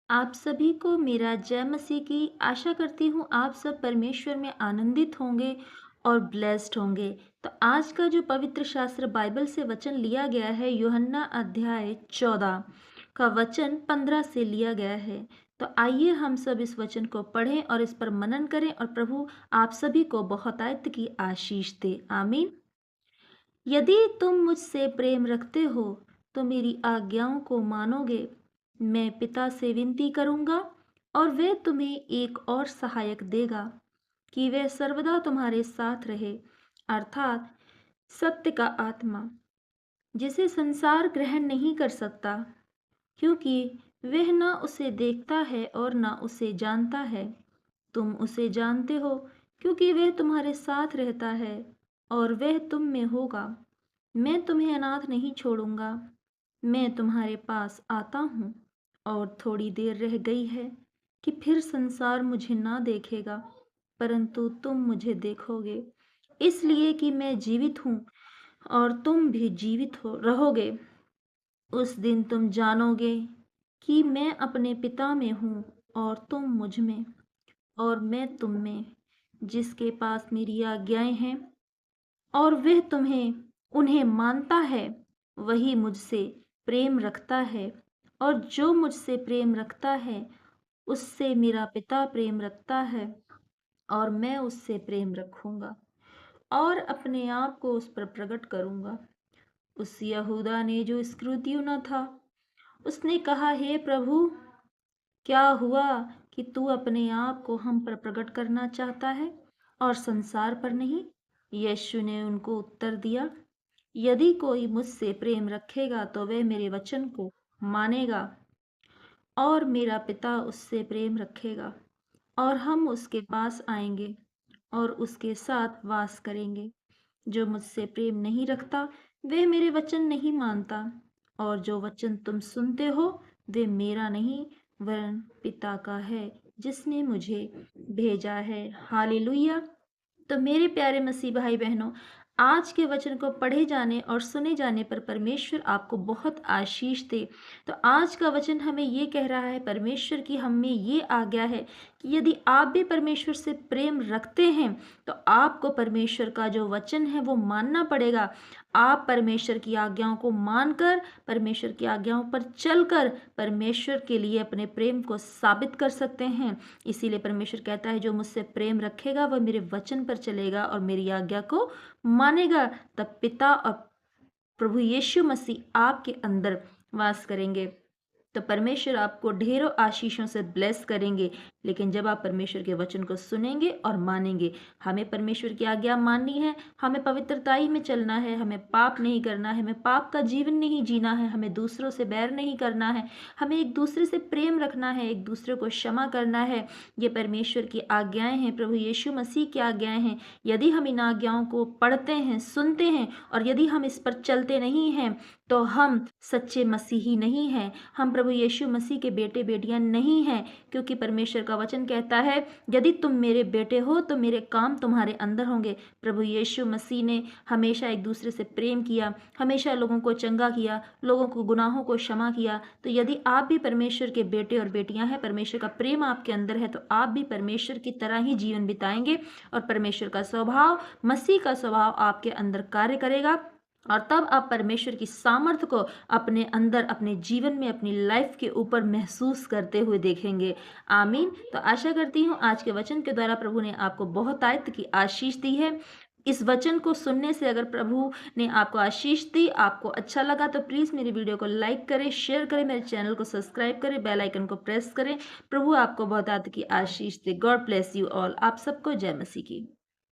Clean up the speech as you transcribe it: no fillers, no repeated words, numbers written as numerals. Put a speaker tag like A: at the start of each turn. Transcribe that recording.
A: आप सभी को मेरा जय मसीह की आशा करती हूँ। आप सब परमेश्वर में आनंदित होंगे और ब्लेस्ड होंगे। तो आज का जो पवित्र शास्त्र बाइबल से वचन लिया गया है, यूहन्ना अध्याय 14 का वचन 15 से लिया गया है। तो आइए हम सब इस वचन को पढ़ें और इस पर मनन करें और प्रभु आप सभी को बहुतायत की आशीष दे। आमीन। यदि तुम मुझसे प्रेम रखते हो तो मेरी आज्ञाओं को मानोगे। मैं पिता से विनती करूंगा और वह तुम्हें एक और सहायक देगा कि वह सर्वदा तुम्हारे साथ रहे, अर्थात सत्य का आत्मा, जिसे संसार ग्रहण नहीं कर सकता, क्योंकि वह न उसे देखता है और न उसे जानता है। तुम उसे जानते हो क्योंकि वह तुम्हारे साथ रहता है और वह तुम में होगा। मैं तुम्हें अनाथ नहीं छोड़ूंगा। मैं तुम्हारे पास आता हूँ। और थोड़ी देर रह गई है कि फिर संसार मुझे ना देखेगा, परंतु तुम मुझे देखोगे, इसलिए कि मैं जीवित हूँ और तुम भी जीवित हो रहोगे। उस दिन तुम जानोगे कि मैं अपने पिता में हूँ और तुम मुझ में और मैं तुम में, जिसके पास मेरी आज्ञाएं हैं और वह तुम्हें उन्हें मानता है, वही मुझसे प्रेम रखता है। और जो मुझसे प्रेम रखता है उससे मेरा पिता प्रेम रखता है और मैं उससे प्रेम रखूंगा और अपने आप को उस पर प्रकट करूंगा। उस यहूदा ने जो इस्करियोती न था, उसने कहा, हे प्रभु, क्या हुआ कि तू अपने आप को हम पर प्रकट करना चाहता है और संसार पर नहीं? यीशु ने उनको उत्तर दिया, यदि कोई मुझसे प्रेम रखेगा तो वह मेरे वचन को मानेगा और मेरा पिता उससे प्रेम रखेगा और हम उसके पास आएंगे और उसके साथ वास करेंगे। जो मुझसे प्रेम नहीं रखता वह मेरे वचन नहीं मानता, और जो वचन तुम सुनते हो वे मेरा नहीं वरन पिता का है जिसने मुझे भेजा है। हालेलुया। तो मेरे प्यारे मसीह भाई बहनों, आज के वचन को पढ़े जाने और सुने जाने पर परमेश्वर आपको बहुत आशीष दे। तो आज का वचन हमें ये कह रहा है, परमेश्वर की हमें ये आज्ञा है कि यदि आप भी परमेश्वर से प्रेम रखते हैं तो आपको परमेश्वर का जो वचन है वो मानना पड़ेगा। आप परमेश्वर की आज्ञाओं को मानकर, परमेश्वर की आज्ञाओं पर चलकर परमेश्वर के लिए अपने प्रेम को साबित कर सकते हैं। इसीलिए परमेश्वर कहता है, जो मुझसे प्रेम रखेगा वह मेरे वचन पर चलेगा और मेरी आज्ञा को मानेगा। तब पिता और प्रभु यीशु मसीह आपके अंदर वास करेंगे। तो परमेश्वर आपको ढेरों आशीषों से ब्लेस करेंगे। लेकिन जब आप परमेश्वर के वचन को सुनेंगे और मानेंगे, हमें परमेश्वर की आज्ञा माननी है, हमें पवित्रता ही में चलना है, हमें पाप नहीं करना है, हमें पाप का जीवन नहीं जीना है, हमें दूसरों से बैर नहीं करना है, हमें एक दूसरे से प्रेम रखना है, एक दूसरे को क्षमा करना है। ये परमेश्वर की आज्ञाएं हैं, प्रभु यीशु मसीह की आज्ञाएं हैं। यदि हम इन आज्ञाओं को पढ़ते हैं, सुनते हैं और यदि हम इस पर चलते नहीं हैं तो हम सच्चे मसीही नहीं हैं, हम प्रभु यीशु मसीह के बेटे बेटियां नहीं हैं। क्योंकि परमेश्वर का वचन कहता है, यदि तुम मेरे बेटे हो तो मेरे काम तुम्हारे अंदर होंगे। प्रभु यीशु मसीह ने हमेशा एक दूसरे से प्रेम किया, हमेशा लोगों को चंगा किया, लोगों को गुनाहों को क्षमा किया। तो यदि आप भी परमेश्वर के बेटे और बेटियां हैं, परमेश्वर का प्रेम आपके अंदर है, तो आप भी परमेश्वर की तरह ही जीवन बिताएंगे और परमेश्वर का स्वभाव, मसीह का स्वभाव आपके अंदर कार्य करेगा। और तब आप परमेश्वर की सामर्थ्य को अपने अंदर, अपने जीवन में, अपनी लाइफ के ऊपर महसूस करते हुए देखेंगे। आमीन। तो आशा करती हूँ आज के वचन के द्वारा प्रभु ने आपको बहुतायत की आशीष दी है। इस वचन को सुनने से अगर प्रभु ने आपको आशीष दी, आपको अच्छा लगा, तो प्लीज़ मेरी वीडियो को लाइक करें, शेयर करें, मेरे चैनल को सब्सक्राइब करें, बेल आइकन को प्रेस करें। प्रभु आपको बहुतायत की आशीष दे। God bless you all. आप सबको जय मसीह की।